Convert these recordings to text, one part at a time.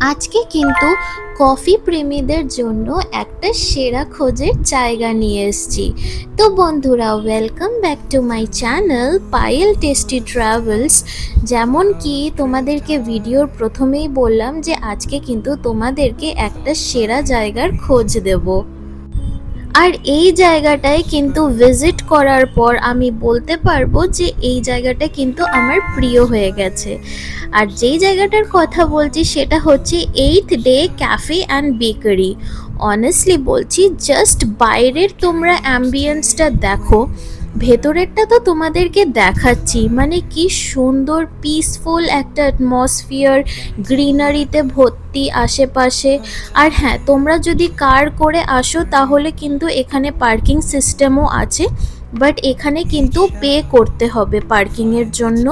আজকে কিন্তু কফি প্রেমীদের জন্য একটা সেরা খোঁজের জায়গা নিয়ে এসেছি। তো বন্ধুরা, welcome back to my channel Payel tasty travels. যেমন কি তোমাদেরকে ভিডিওর প্রথমেই বললাম যে আজকে কিন্তু তোমাদেরকে একটা সেরা জায়গার খোঁজ দেব। আর এই জায়গাটায় কিন্তু ভিজিট করার পর আমি বলতে পারবো যে এই জায়গাটা কিন্তু আমার প্রিয় হয়ে গেছে। আর যেই জায়গাটার কথা বলছি সেটা হচ্ছে 8th day cafe and bakery. Honestly বলছি, জাস্ট বাইরের তোমরা অ্যাম্বিয়েন্সটা দেখো, ভেতরেরটা তো তোমাদেরকে দেখাচ্ছি। মানে কি সুন্দর পিসফুল একটা অ্যাটমসফিয়ার, গ্রিনারিতে ভর্তি আশেপাশে। আর হ্যাঁ, তোমরা যদি কার করে আসো তাহলে কিন্তু এখানে পার্কিং সিস্টেমও আছে, বাট এখানে কিন্তু পে করতে হবে পার্কিংয়ের জন্য।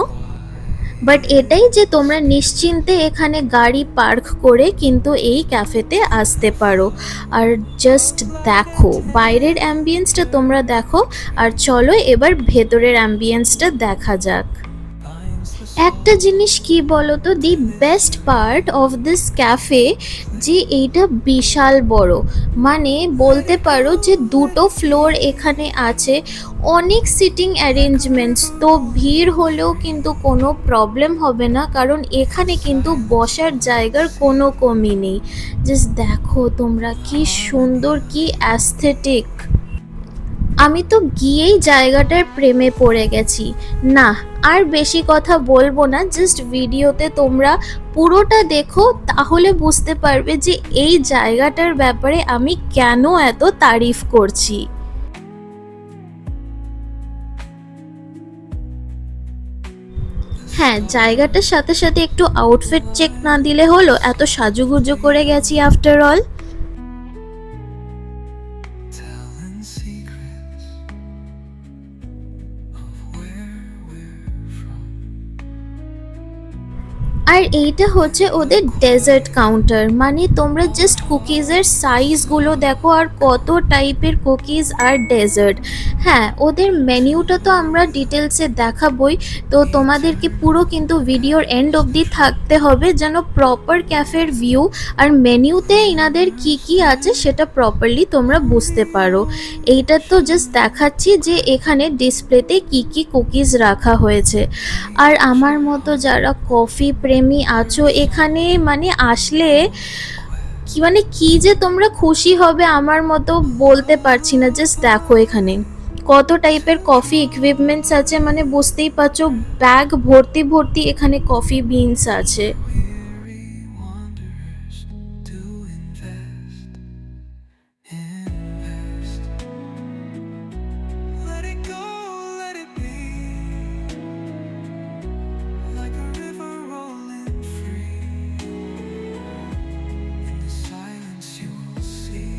বাট এটাই যে তোমরা নিশ্চিন্তে এখানে গাড়ি পার্ক করে কিন্তু এই ক্যাফেতে আসতে পারো। আর জাস্ট দেখো বাইরের অ্যাম্বিয়েন্সটা, তোমরা দেখো। আর চলো এবার ভেতরের অ্যাম্বিয়েন্সটা দেখা যাক। একটা জিনিস কি বলতো, the best part of this cafe, যে এইটা বিশাল বড়। মানে বলতে পারো যে দুটো ফ্লোর এখানে আছে, অনেক সিটিং অ্যারেঞ্জমেন্টস। তো ভিড় হলেও কিন্তু কোনো প্রবলেম হবে না, কারণ এখানে কিন্তু বসার জায়গার কোনো কমি নেই। জাস্ট দেখো তোমরা, কি সুন্দর, কি অ্যাস্থেটিক। আমি তো গিয়েই জায়গাটার প্রেমে পড়ে গেছি। না, আর বেশি কথা বলবো না, জাস্ট ভিডিওতে তোমরা পুরোটা দেখো, তাহলে বুঝতে পারবে যে এই জায়গাটার ব্যাপারে আমি কেন এত তারিফ করছি। হ্যাঁ, জায়গাটার সাথে সাথে একটু আউটফিট চেক না দিলে হলো? এত সাজুগুজু করে গেছি after all. Telling secrets of where we're from. আর এইটা হচ্ছে ওদের ডেজার্ট কাউন্টার। মানে তোমরা জাস্ট কুকিজের সাইজগুলো দেখো, আর কত টাইপের কুকিজ আর ডেজার্ট। হ্যাঁ, ওদের মেনিউটা তো আমরা ডিটেলসে দেখাবই। তো তোমাদেরকে পুরো কিন্তু ভিডিওর এন্ড অবধি থাকতে হবে, যেন প্রপার ক্যাফের ভিউ আর মেনিউতে ইনাদের কি কি আছে সেটা প্রপারলি তোমরা বুঝতে পারো। এইটা তো জাস্ট দেখাচ্ছি যে এখানে ডিসপ্লেতে কি কি কুকিজ রাখা হয়েছে। আর আমার মতো যারা কফি প্রেমী আছো এখানে, মানে আসলে কি, মানে কি যে তোমরা খুশি হবে আমার মতো বলতে পারছি না। জাস্ট দেখো এখানে কত টাইপের কফি ইকুইপমেন্টস আছে, মানে বুঝতেই পারছো, ব্যাগ ভর্তি ভর্তি এখানে কফি বিনস আছে। Weary wanderers to invest. Let it go, let it be, like a river rolling free. In the silence you will see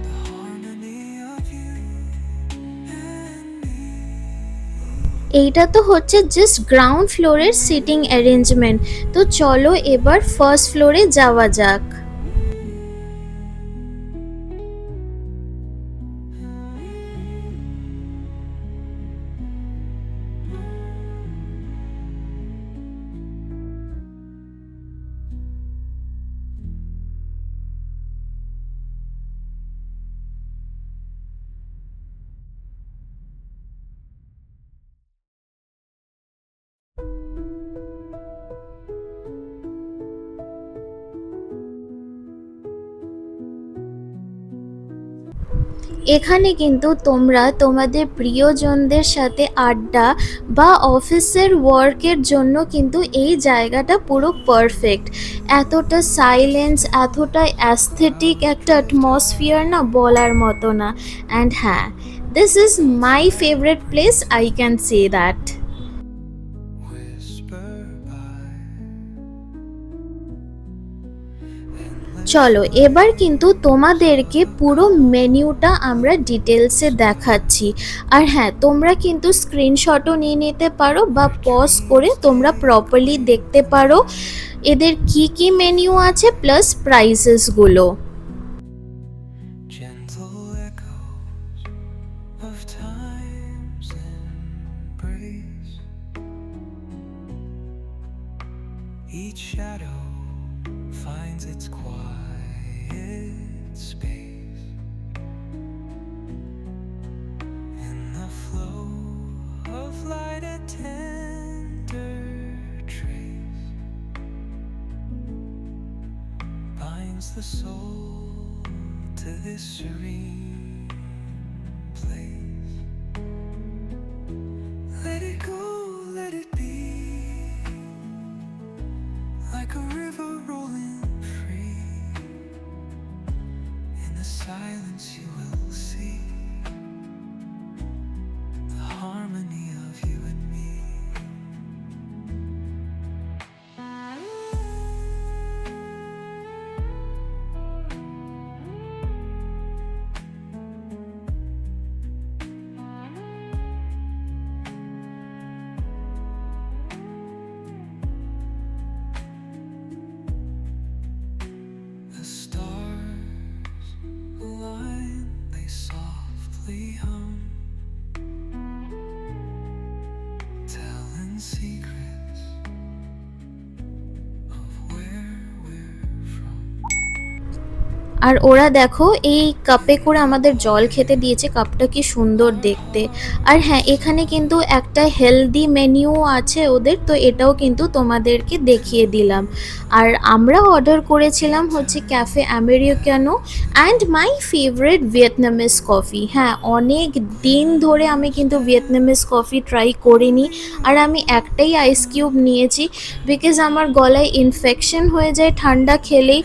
the harmony of you and me. এইটা তো হচ্ছে জাস্ট গ্রাউন্ড ফ্লোরের sitting arrangement. তো চলো এবার first ফ্লোরে যাওয়া যাক। এখানে কিন্তু তোমরা তোমাদের প্রিয়জনদের সাথে আড্ডা বা অফিসের ওয়ার্কের জন্য কিন্তু এই জায়গাটা পুরো পারফেক্ট। এতটা সাইলেন্স, এতটা অ্যাস্থেটিক একটা অ্যাটমসফিয়ার, না বলার মতো না। অ্যান্ড হ্যাঁ, this is my favourite place, I can say that. Whisper by and চলো এবার কিন্তু তোমাদেরকে পুরো মেনিউটা আমরা ডিটেলসে দেখাচ্ছি। আর হ্যাঁ, তোমরা কিন্তু স্ক্রিনশটও নিয়ে নিতে পারো বা পজ করে তোমরা প্রপারলি দেখতে পারো এদের কি কি মেনিউ আছে, plus প্রাইসেসগুলো। gentle echoes of time's embrace. Each shadow finds its quiet space in the flow of light, a tender trace binds the soul to this serene place. Let it go, let it be, like a river rolling free. In the silence you will see the harmony of you and me. The stars align, they softly hum, telling secrets of where we're from. আর ওরা দেখো এই কাপে করে আমাদের জল খেতে দিয়েছে, কাপটা কি সুন্দর দেখতে। আর হ্যাঁ, এখানে কিন্তু একটা হেলদি মেনিউ আছে ওদের, তো এটাও কিন্তু তোমাদেরকে দেখিয়ে দিলাম। আর আমরা অর্ডার করেছিলাম হচ্ছে cafe Americano and my favourite Vietnamese coffee. হ্যাঁ, অনেক দিন ধরে আমি কিন্তু ভিয়েতনামিজ কফি ট্রাই করিনি, আর আমি একটাই আইস কিউব নিয়েছি বিকজ আমার গলায় ইনফেকশন হয়ে যায় ঠান্ডা খেলেই।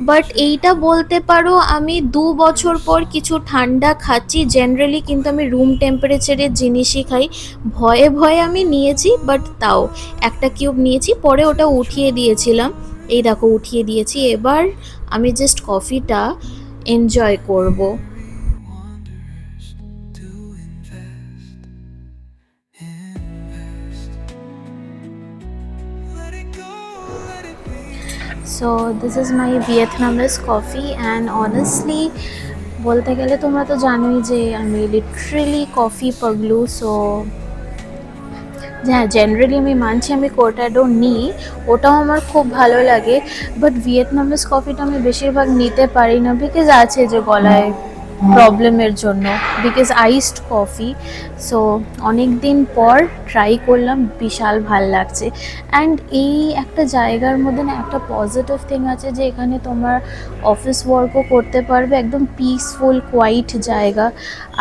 বাট এইটা বলতে পারো আমি 2 বছর পর কিছু ঠান্ডা খাচ্ছি। জেনারেলি কিন্তু আমি রুম টেম্পারেচারের জিনিসই খাই। ভয়ে ভয়ে আমি নিয়েছি, বাট তাও একটা কিউব নিয়েছি, পরে ওটা উঠিয়ে দিয়েছিলাম। এই দেখো উঠিয়ে দিয়েছি। এবার আমি জাস্ট কফিটা এনজয় করব। Wanderers to invest. Let it go, let it be. So this is my Vietnamese coffee and honestly বলতে গেলে তোমরা তো জানোই যে আমি লিটারেলি কফি পাগলু। সো হ্যাঁ, জেনারেলি আমি মানছি আমি কোর্টাডো নিই, ওটাও আমার খুব ভালো লাগে। বাট ভিয়েতনামিজ কফিটা আমি বেশিরভাগ নিতে পারি না বিকজ আছে যে গলায় প্রবলেমের জন্য, বিকজ আইসড কফি। সো অনেক দিন পর ট্রাই করলাম, বিশাল ভাল লাগছে। অ্যান্ড এই একটা জায়গার মধ্যে না একটা পজিটিভ থিং আছে যে এখানে তোমার অফিস ওয়ার্কও করতে পারবে, একদম পিসফুল কোয়াইট জায়গা।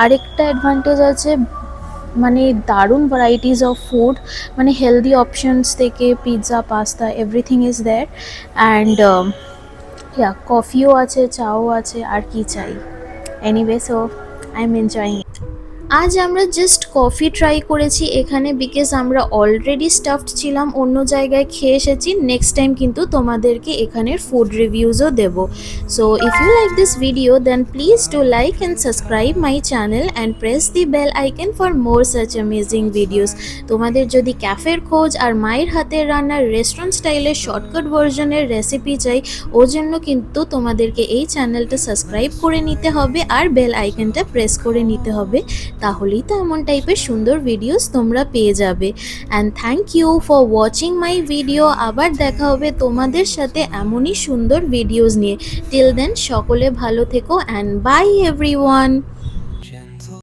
আরেকটা অ্যাডভান্টেজ আছে, মানে দারুণ ভ্যারাইটিস অফ ফুড, মানে হেলদি অপশনস থেকে pizza, pasta, everything is there. And কফিও আছে, চাও আছে, আর কি চাই। Anyway, so I am enjoying. আজ আমরা জাস্ট কফি ট্রাই করেছি এখানে বিকজ আমরা অলরেডি স্টাফড ছিলাম, অন্য জায়গায় খেয়ে এসেছি। নেক্সট টাইম কিন্তু তোমাদেরকে এখানের ফুড রিভিউজও দেব। So if you like this video then please do like and subscribe my channel and press the bell icon for more such amazing videos. তোমাদের যদি ক্যাফের খোঁজ আর মায়ের হাতের রান্নার রেস্টুরেন্ট স্টাইলের শর্টকাট ভার্জনের রেসিপি চাই, ওর জন্য কিন্তু তোমাদেরকে এই চ্যানেলটা সাবস্ক্রাইব করে নিতে হবে আর বেল আইকনটা প্রেস করে নিতে হবে। তাহলেই তো এমন টাইপের সুন্দর ভিডিওস তোমরা পেয়ে যাবে। And thank you for watching my video. আবার দেখা হবে তোমাদের সাথে এমনই সুন্দর ভিডিওস নিয়ে। টিল দেন সকলে ভালো থেকো অ্যান্ড বাই এভরিওয়ান।